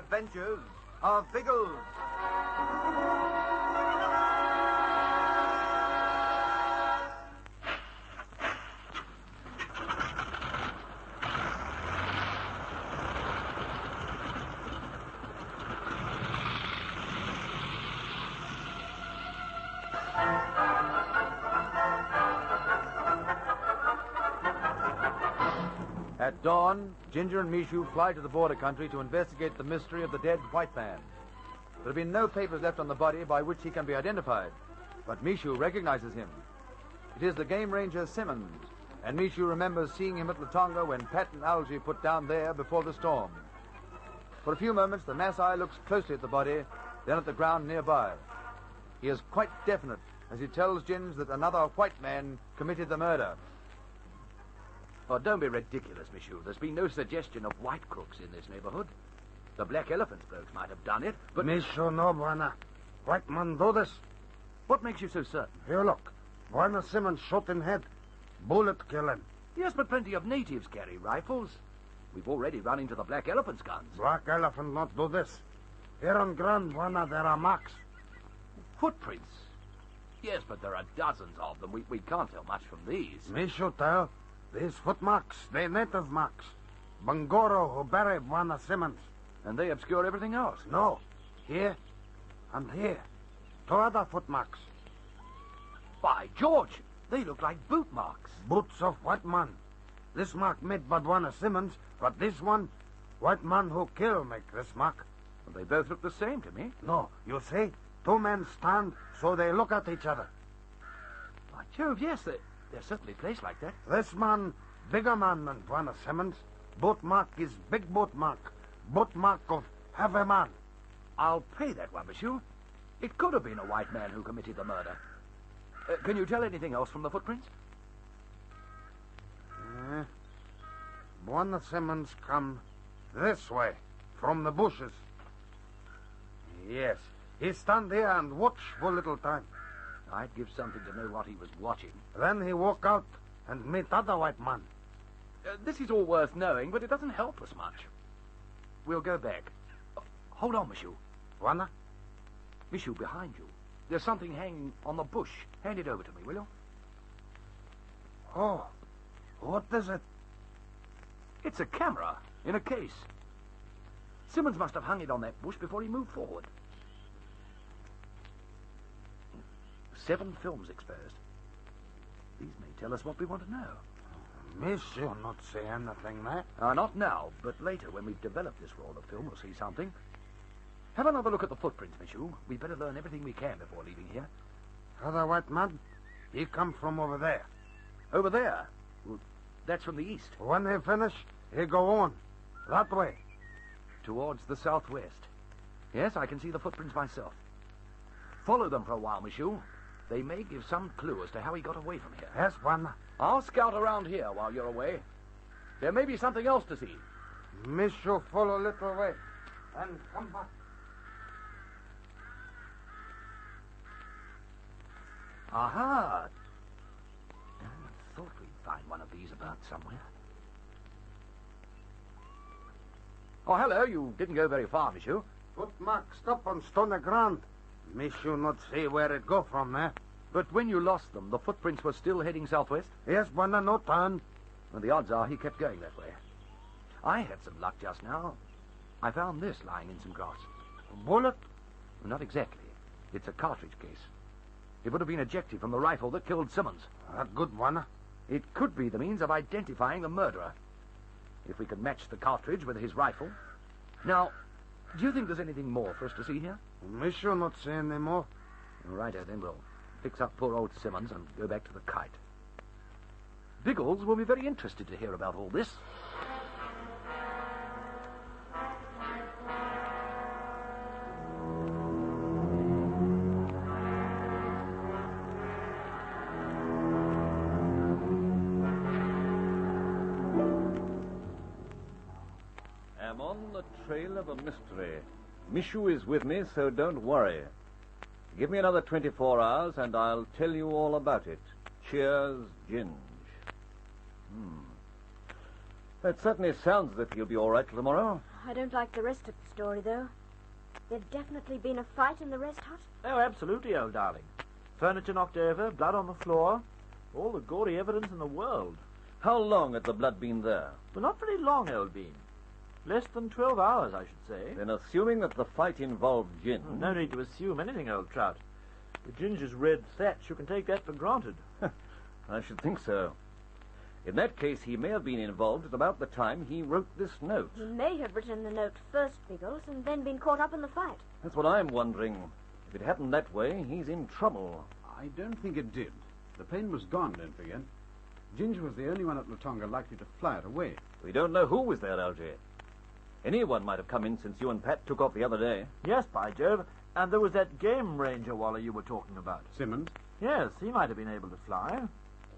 Adventures of Biggles. At dawn, Ginger and Mishu fly to the border country to investigate the mystery of the dead white man. There have been no papers left on the body by which he can be identified, but Mishu recognizes him. It is the game ranger Simmons, and Mishu remembers seeing him at Latonga when Pat and Algy put down there before the storm. For a few moments, the Maasai looks closely at the body, then at the ground nearby. He is quite definite as he tells Ginge that another white man committed the murder. Oh, don't be ridiculous, Mishu. There's been no suggestion of white crooks in this neighborhood. The Black Elephants blokes might have done it, but... Mishu no, Bwana. White man do this. What makes you so certain? Here, look. Bwana Simmons shot in head. Bullet kill him. Yes, but plenty of natives carry rifles. We've already run into the Black Elephant's guns. Black Elephant not do this. Here on ground, Bwana, there are marks. Footprints? Yes, but there are dozens of them. We can't tell much from these. Mishu tell. These footmarks, they native marks. Bangoro who buried Bwana Simmons. And they obscure everything else? No. Here and here. Two other footmarks. By George, they look like boot marks. Boots of white man. This mark made by Bwana Simmons, but this one, white man who kill make this mark. Well, they both look the same to me. No, you see, two men stand so they look at each other. By Jove, yes, they're certainly placed like that. This man, bigger man than Bwana Simmons. Boot mark is big boot mark. Boot mark of heavy man. I'll pay that one, Mishu. It could have been a white man who committed the murder. Can you tell anything else from the footprints? Bwana Simmons come this way, from the bushes. Yes, he stand here and watch for a little time. I'd give something to know what he was watching. Then he walk out and meet other white man. This is all worth knowing, but it doesn't help us much. We'll go back. Hold on, Mishu. Bwana? Mishu, behind you. There's something hanging on the bush. Hand it over to me, will you? Oh, what is it? It's a camera in a case. Simmons must have hung it on that bush before he moved forward. 7 films exposed. These may tell us what we want to know. Monsieur not say anything, there. Not now, but later when we've developed this roll of film, we'll see something. Have another look at the footprints, Mishu. We better learn everything we can before leaving here. Other white man? He come from over there. Over there? Well, that's from the east. When he finish, he go on. That way. Towards the southwest. Yes, I can see the footprints myself. Follow them for a while, Mishu. They may give some clue as to how he got away from here. Yes, Bwana. I'll scout around here while you're away. There may be something else to see. Monsieur follow little way and come back. Aha! I thought we'd find one of these about somewhere. Oh, hello. You didn't go very far, Mishu. Footmark stop on stony ground. Mishu not see where it go from there. But when you lost them, the footprints were still heading southwest? Yes, Bwana, no turn. And the odds are he kept going that way. I had some luck just now. I found this lying in some grass. A bullet? Not exactly. It's a cartridge case. It would have been ejected from the rifle that killed Simmons. That good, Bwana. It could be the means of identifying the murderer. If we could match the cartridge with his rifle. Now, do you think there's anything more for us to see here? Monsieur not say any more. Righto, then we'll fix up poor old Simmons and go back to the kite. Biggles will be very interested to hear about all this. I'm on the trail of a mystery. Mishu is with me, so don't worry. Give me another 24 hours, and I'll tell you all about it. Cheers, Ginge. That certainly sounds as if he'll be all right tomorrow. I don't like the rest of the story, though. There'd definitely been a fight in the rest hut. Oh, absolutely, old darling. Furniture knocked over, blood on the floor. All the gory evidence in the world. How long had the blood been there? But not very long, old bean. Less than 12 hours, I should say. Then assuming that the fight involved gin... No need to assume anything, old trout. With Ginger's red thatch, you can take that for granted. I should think so. In that case, he may have been involved at about the time he wrote this note. He may have written the note first, Biggles, and then been caught up in the fight. That's what I'm wondering. If it happened that way, he's in trouble. I don't think it did. The plane was gone, don't forget. Ginger was the only one at Latonga likely to fly it away. We don't know who was there, Algy. Anyone might have come in since you and Pat took off the other day. Yes, by Jove. And there was that game ranger Waller you were talking about. Simmons? Yes, he might have been able to fly.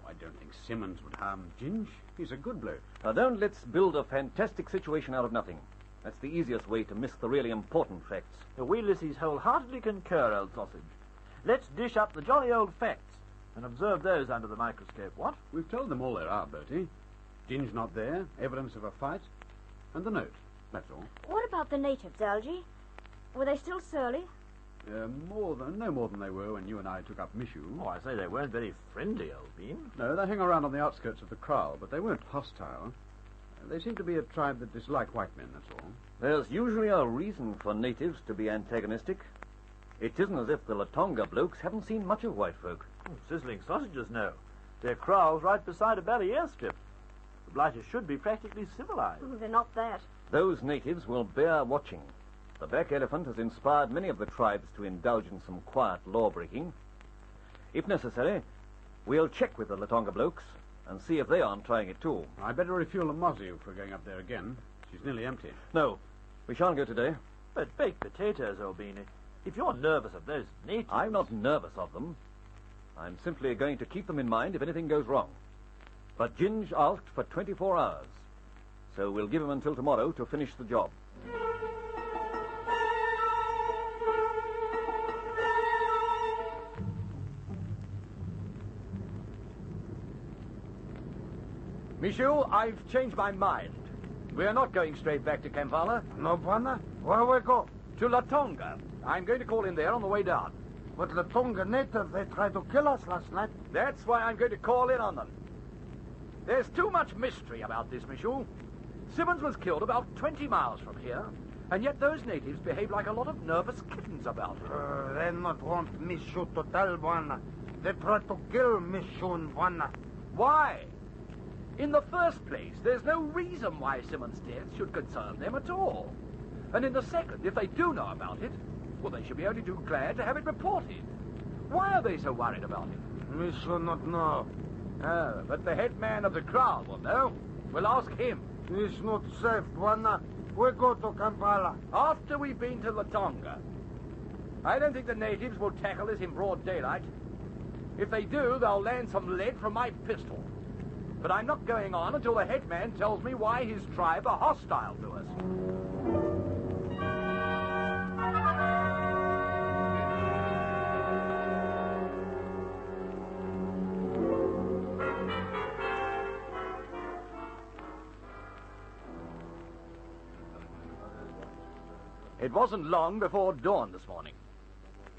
I don't think Simmons would harm Ginge. He's a good bloke. Now, don't let's build a fantastic situation out of nothing. That's the easiest way to miss the really important facts. We Lissies wholeheartedly concur, old sausage. Let's dish up the jolly old facts and observe those under the microscope, what? We've told them all there are, Bertie. Ginge not there, evidence of a fight, and the note. That's all. What about the natives, Algy? Were they still surly? No more than they were when you and I took up Mishu. Oh, I say they weren't very friendly, old bean. No, they hang around on the outskirts of the kraal, but they weren't hostile. They seem to be a tribe that dislike white men, that's all. There's usually a reason for natives to be antagonistic. It isn't as if the Latonga blokes haven't seen much of white folk. Sizzling sausages, no. Their kraal's right beside a Bally airstrip. The blighters should be practically civilized. They're not that. Those natives will bear watching. The black elephant has inspired many of the tribes to indulge in some quiet law-breaking. If necessary, we'll check with the Latonga blokes and see if they aren't trying it too. I better refuel the Mozzie if we're going up there again. She's nearly empty. No, we shan't go today. But baked potatoes, old bean. If you're nervous of those natives... I'm not nervous of them. I'm simply going to keep them in mind if anything goes wrong. But Ginge asked for 24 hours, so we'll give him until tomorrow to finish the job. Michu, I've changed my mind. We're not going straight back to Kampala. No, Bwana? Where we go? To Latonga. I'm going to call in there on the way down. But the Tonga natives, they tried to kill us last night. That's why I'm going to call in on them. There's too much mystery about this, Michu. Simmons was killed about 20 miles from here, and yet those natives behave like a lot of nervous kittens about it. They not want Mishu to tell, Bwana. They tried to kill Mishu and Bwana. Why? In the first place, there's no reason why Simmons' death should concern them at all. And in the second, if they do know about it, well, they should be only too glad to have it reported. Why are they so worried about it? Mishu not know. Oh, but the head man of the kraal will know. We'll ask him. It's not safe, Bwana. We go to Kampala. After we've been to Latonga. I don't think the natives will tackle us in broad daylight. If they do, they'll land some lead from my pistol. But I'm not going on until the head man tells me why his tribe are hostile to us. It wasn't long before dawn this morning.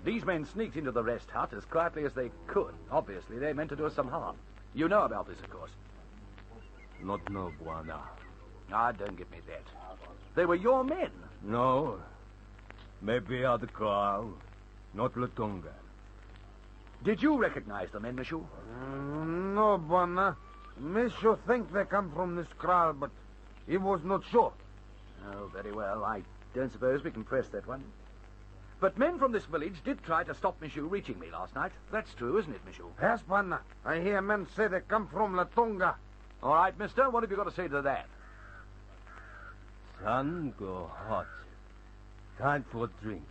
These men sneaked into the rest hut as quietly as they could. Obviously, they meant to do us some harm. You know about this, of course. Not no, Bwana. Ah, don't give me that. They were your men. No. Maybe other crowd. Not Latonga. Did you recognize the men, Michu? No, Bwana. Mishu think they come from this kraal, but he was not sure. Oh, very well. I don't suppose we can press that one. But men from this village did try to stop Michu reaching me last night. That's true, isn't it, Michu? Yes, Bwana. I hear men say they come from Latonga. All right, mister, what have you got to say to that? Sun go hot. Time for drink.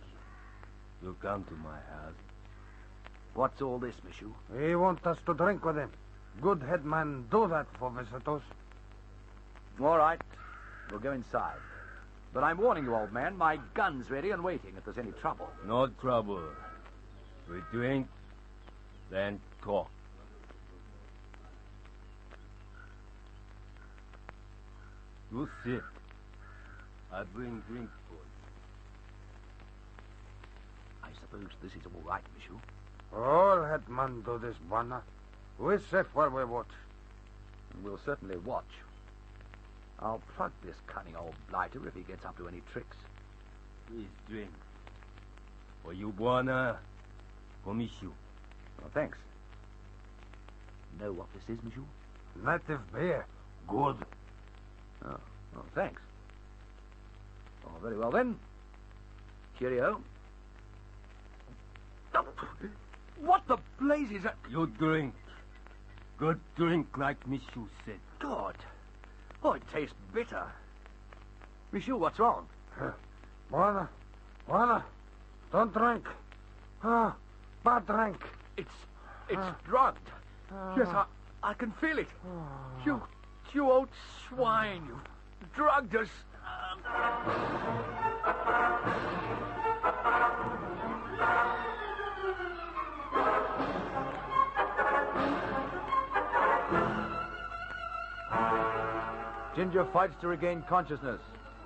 You come to my house. What's all this, Michu? He want us to drink with him. Good headman do that for visitors. All right. We'll go inside. But I'm warning you, old man, my gun's ready and waiting if there's any trouble. No trouble. We drink, then talk. You sit. I bring drink for you. I suppose this is all right, Michu. All headmen do this, Bwana. We're safe while we watch. We'll certainly watch. I'll plug this cunning old blighter if he gets up to any tricks. Please drink. For you, Bwana. For Mishu. Oh, thanks. Know what this is, Michu? Native beer. Good. Oh, thanks. Oh, very well then. Cheerio. Oh, what the blazes is that? You drink. Good drink like Mishu said. God. Oh, it tastes bitter. Michu, what's wrong? Bwana. Don't drink. Bad drink. It's drugged. Yes, I can feel it. You old swine. You drugged us. Ginger fights to regain consciousness,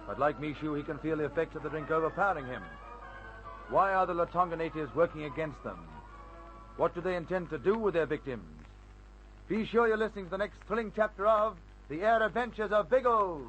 but like Mishu, he can feel the effects of the drink overpowering him. Why are the Latonga natives working against them? What do they intend to do with their victims? Be sure you're listening to the next thrilling chapter of The Air Adventures of Biggles.